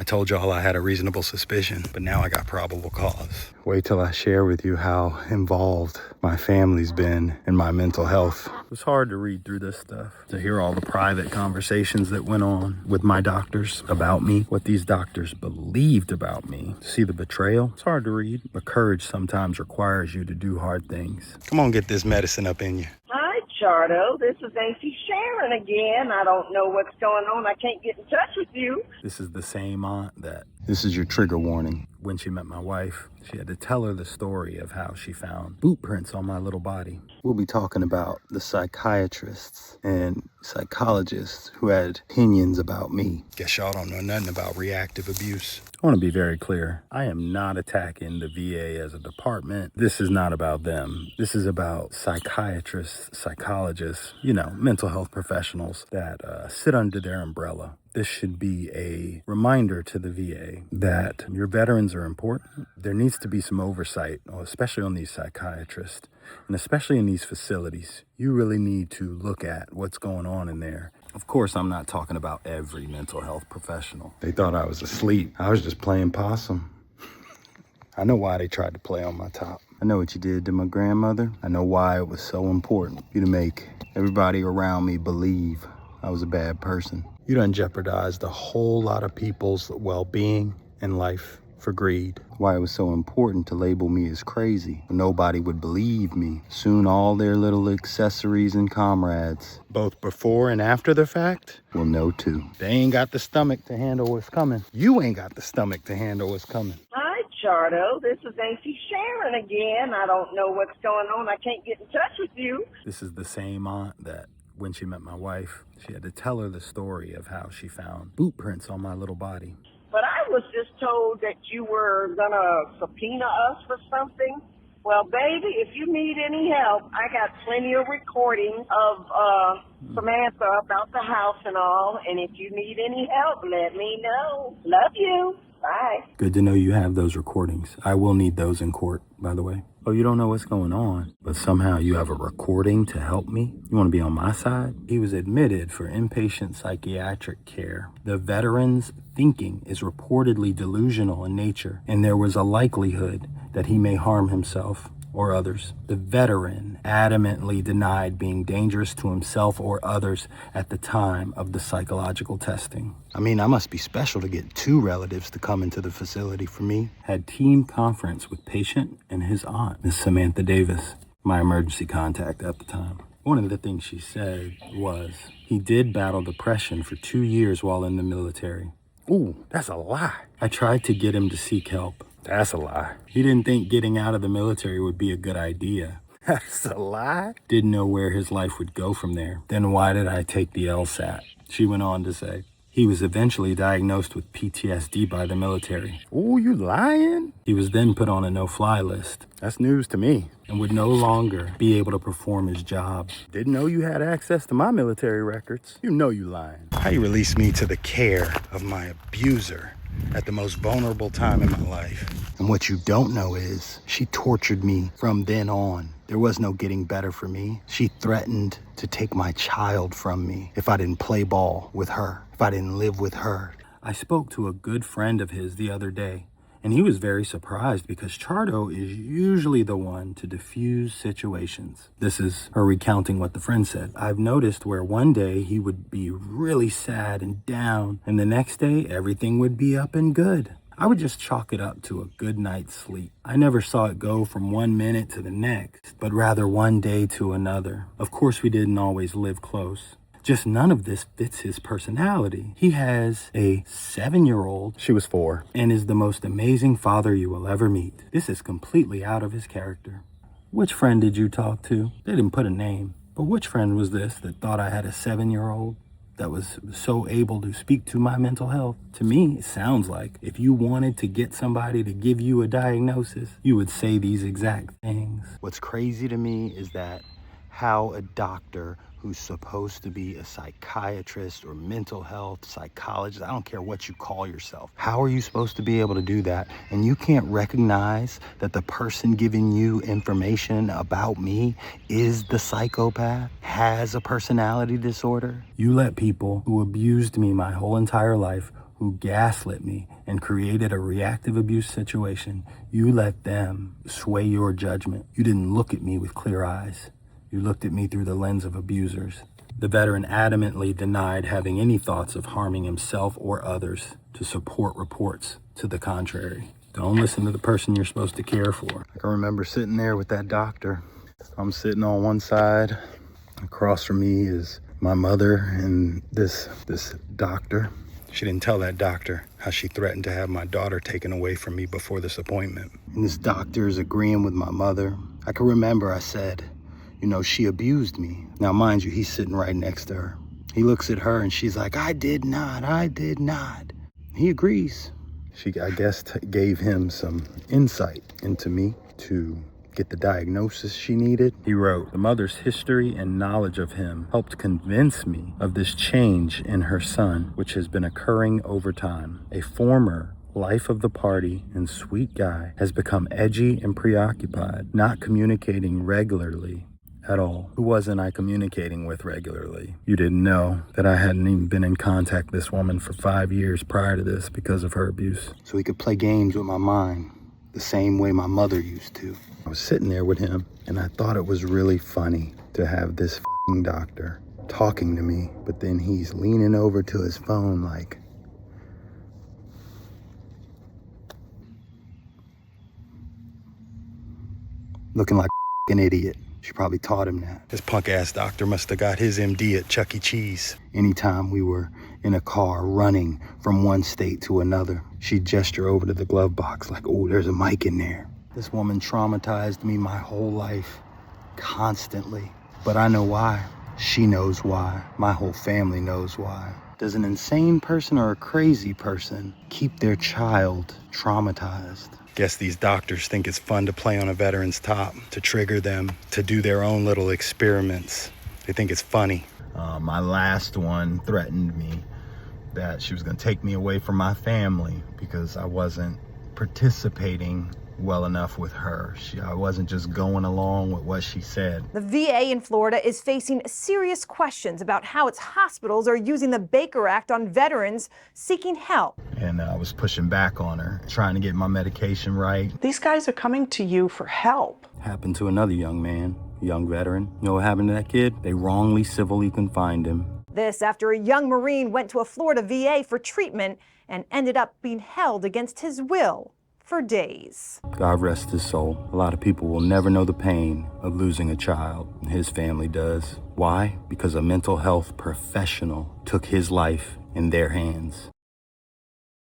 I told y'all I had a reasonable suspicion, but now I got probable cause. Wait till I share with you how involved my family's been in my mental health. It was hard to read through this stuff, to hear all the private conversations that went on with my doctors about me, what these doctors believed about me. See the betrayal? It's hard to read, but courage sometimes requires you to do hard things. Come on, get this medicine up in you. Hi, Chardo. This is Auntie Sharon again. I don't know what's going on. I can't get in touch with you. This is the same aunt that... This is your trigger warning. When she met my wife, she had to tell her the story of how she found boot prints on my little body. We'll be talking about the psychiatrists and psychologists who had opinions about me. Guess y'all don't know nothing about reactive abuse. I want to be very clear. I am not attacking the VA as a department. This is not about them. This is about psychiatrists, psychologists, mental health professionals that sit under their umbrella. This should be a reminder to the VA that your veterans are important. There needs to be some oversight, especially on these psychiatrists, and especially in these facilities. You really need to look at what's going on in there. Of course, I'm not talking about every mental health professional. They thought I was asleep. I was just playing possum. I know why they tried to play on my top. I know what you did to my grandmother. I know why it was so important for you to make everybody around me believe I was a bad person. You done jeopardized a whole lot of people's well-being and life for greed. Why it was so important to label me as crazy. Nobody would believe me. Soon all their little accessories and comrades, both before and after the fact, will know too. They ain't got the stomach to handle what's coming. You ain't got the stomach to handle what's coming. Hi, Chardo. This is Auntie Sharon again. I don't know what's going on. I can't get in touch with you. This is the same aunt that when she met my wife, she had to tell her the story of how she found boot prints on my little body. But I was just told that you were going to subpoena us for something. Well, baby, if you need any help, I got plenty of recordings of Samantha about the house and all. And if you need any help, let me know. Love you. Bye. Good to know you have those recordings. I will need those in court, by the way. Oh, you don't know what's going on, but somehow you have a recording to help me? You want to be on my side? He was admitted for inpatient psychiatric care. The veteran's thinking is reportedly delusional in nature, and there was a likelihood that he may harm himself or others. The veteran adamantly denied being dangerous to himself or others at the time of the psychological testing. I mean, I must be special to get two relatives to come into the facility for me. Had team conference with patient and his aunt, Miss Samantha Davis, my emergency contact at the time. One of the things she said was, he did battle depression for 2 years while in the military. Ooh, that's a lie. I tried to get him to seek help. That's a lie. He didn't think getting out of the military would be a good idea. That's a lie? Didn't know where his life would go from there. Then why did I take the LSAT? She went on to say, he was eventually diagnosed with PTSD by the military. Oh, you lying? He was then put on a no-fly list. That's news to me. And would no longer be able to perform his job. Didn't know you had access to my military records. You know you lying. How you release me to the care of my abuser at the most vulnerable time in my life. And what you don't know is she tortured me from then on. There was no getting better for me. She threatened to take my child from me if I didn't play ball with her, if I didn't live with her. I spoke to a good friend of his the other day, and he was very surprised because Chardo is usually the one to diffuse situations. This is her recounting what the friend said. I've noticed where one day he would be really sad and down, and the next day everything would be up and good. I would just chalk it up to a good night's sleep. I never saw it go from 1 minute to the next, but rather one day to another. Of course, we didn't always live close. Just none of this fits his personality. He has a 7-year-old, she was 4, and is the most amazing father you will ever meet. This is completely out of his character. Which friend did you talk to? They didn't put a name, but which friend was this that thought I had a 7-year-old that was so able to speak to my mental health? To me, it sounds like if you wanted to get somebody to give you a diagnosis, you would say these exact things. What's crazy to me is that how a doctor who's supposed to be a psychiatrist or mental health psychologist, I don't care what you call yourself, how are you supposed to be able to do that? And you can't recognize that the person giving you information about me is the psychopath, has a personality disorder? You let people who abused me my whole entire life, who who gaslit me and created a reactive abuse situation, you let them sway your judgment. You didn't look at me with clear eyes. You looked at me through the lens of abusers. The veteran adamantly denied having any thoughts of harming himself or others to support reports to the contrary. Don't listen to the person you're supposed to care for. I can remember sitting there with that doctor. I'm sitting on one side. Across from me is my mother and this doctor. She didn't tell that doctor how she threatened to have my daughter taken away from me before this appointment. And this doctor is agreeing with my mother. I can remember I said, she abused me. Now, mind you, he's sitting right next to her. He looks at her and she's like, I did not. He agrees. She, I guess, gave him some insight into me to get the diagnosis she needed. He wrote, the mother's history and knowledge of him helped convince me of this change in her son, which has been occurring over time. A former life of the party and sweet guy has become edgy and preoccupied, not communicating regularly at all. Who wasn't I communicating with regularly? You didn't know that I hadn't even been in contact with this woman for 5 years prior to this because of her abuse. So he could play games with my mind the same way my mother used to. I was sitting there with him and I thought it was really funny to have this f***ing doctor talking to me, but then he's leaning over to his phone like, looking like an idiot. She probably taught him that. This punk-ass doctor must have got his MD at Chuck E. Cheese. Anytime we were in a car running from one state to another, she'd gesture over to the glove box like, oh, there's a mic in there. This woman traumatized me my whole life, constantly. But I know why. She knows why. My whole family knows why. Does an insane person or a crazy person keep their child traumatized? Guess these doctors think it's fun to play on a veteran's top, to trigger them, to do their own little experiments. They think it's funny. My last one threatened me that she was going to take me away from my family because I wasn't participating well enough with her. I wasn't just going along with what she said. The VA in Florida is facing serious questions about how its hospitals are using the Baker Act on veterans seeking help. And I was pushing back on her, trying to get my medication right. These guys are coming to you for help. Happened to another young man, a young veteran. You know what happened to that kid? They wrongly civilly confined him. This after a young Marine went to a Florida VA for treatment and ended up being held against his will for days. God rest his soul. A lot of people will never know the pain of losing a child. His family does. Why? Because a mental health professional took his life in their hands.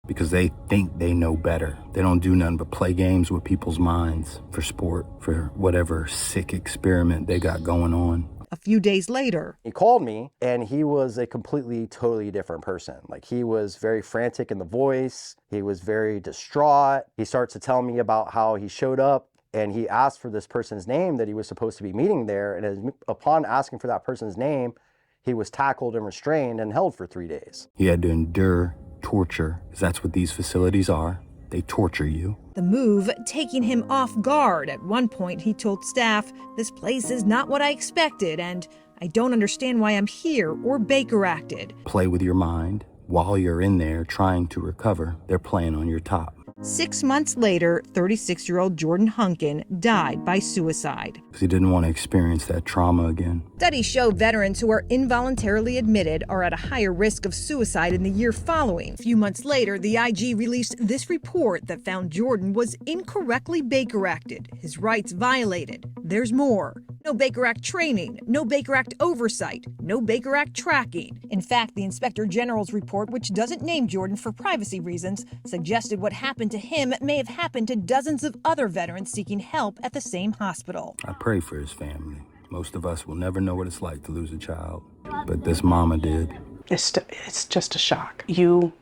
Because they think they know better. They don't do nothing but play games with people's minds for sport, for whatever sick experiment they got going on. A few days later, he called me and he was a totally different person. Like, he was very frantic in the voice. He was very distraught. He starts to tell me about how he showed up and he asked for this person's name that he was supposed to be meeting there. And upon asking for that person's name, he was tackled and restrained and held for 3 days. He had to endure torture, because that's what these facilities are. They torture you. The move taking him off guard. At one point, he told staff, "This place is not what I expected, and I don't understand why I'm here," or Baker acted. Play with your mind. While you're in there trying to recover, they're playing on your top. 6 months later, 36-year-old Jordan Hunkin died by suicide. Because he didn't want to experience that trauma again. Studies show veterans who are involuntarily admitted are at a higher risk of suicide in the year following. A few months later, the IG released this report that found Jordan was incorrectly Baker acted, his rights violated. There's more. No Baker Act training, no Baker Act oversight, no Baker Act tracking. In fact, the Inspector General's report, which doesn't name Jordan for privacy reasons, suggested what happened to him may have happened to dozens of other veterans seeking help at the same hospital. I pray for his family. Most of us will never know what it's like to lose a child, but this mama did. It's just a shock. You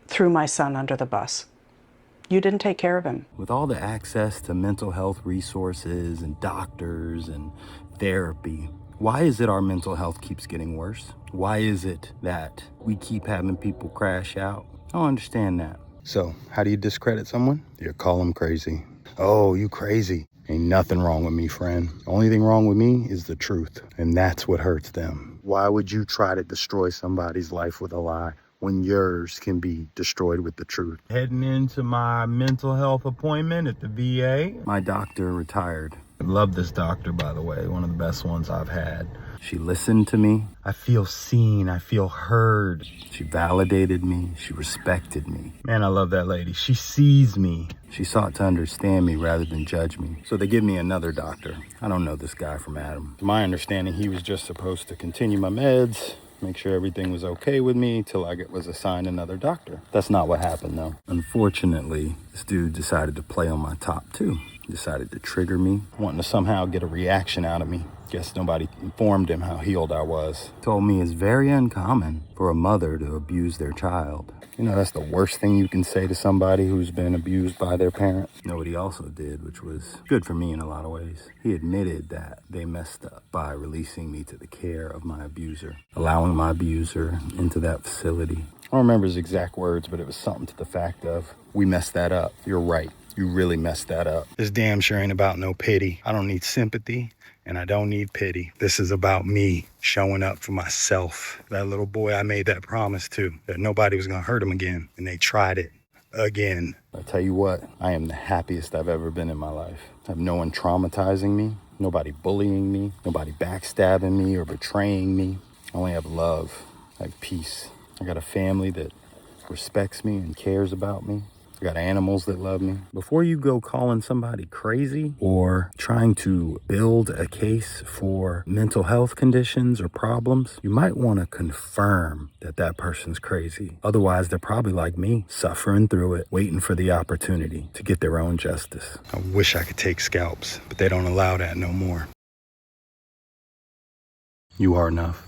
threw my son under the bus. You didn't take care of him. With all the access to mental health resources and doctors and therapy, why is it our mental health keeps getting worse? Why is it that we keep having people crash out? I don't understand that. So, how do you discredit someone? You call them crazy. Oh, you crazy. Ain't nothing wrong with me, friend. The only thing wrong with me is the truth, and that's what hurts them. Why would you try to destroy somebody's life with a lie? when yours can be destroyed with the truth. Heading into my mental health appointment at the VA. My doctor retired. I love this doctor, by the way, one of the best ones I've had. She listened to me. I feel seen. I feel heard. She validated me. She respected me. Man, I love that lady. She sees me. She sought to understand me rather than judge me. So they give me another doctor. I don't know this guy from Adam. To my understanding, he was just supposed to continue my meds, make sure everything was okay with me till I was assigned another doctor. That's not what happened, though. Unfortunately, this dude decided to play on my top too. He decided to trigger me, wanting to somehow get a reaction out of me. Guess nobody informed him how healed I was. Told me it's very uncommon for a mother to abuse their child. You know, that's the worst thing you can say to somebody who's been abused by their parent. You know what he also did, which was good for me in a lot of ways? He admitted that they messed up by releasing me to the care of my abuser, allowing my abuser into that facility. I don't remember his exact words, but it was something to the fact of, we messed that up. You're right. You really messed that up. This damn sure ain't about no pity. I don't need sympathy. And I don't need pity. This is about me showing up for myself. That little boy I made that promise to, that nobody was gonna hurt him again. And they tried it again. I tell you what, I am the happiest I've ever been in my life. I have no one traumatizing me, nobody bullying me, nobody backstabbing me or betraying me. I only have love, I have peace. I got a family that respects me and cares about me. I got animals that love me. Before you go calling somebody crazy or trying to build a case for mental health conditions or problems, you might want to confirm that that person's crazy. Otherwise, they're probably like me, suffering through it, waiting for the opportunity to get their own justice. I wish I could take scalps, but they don't allow that no more. You are enough.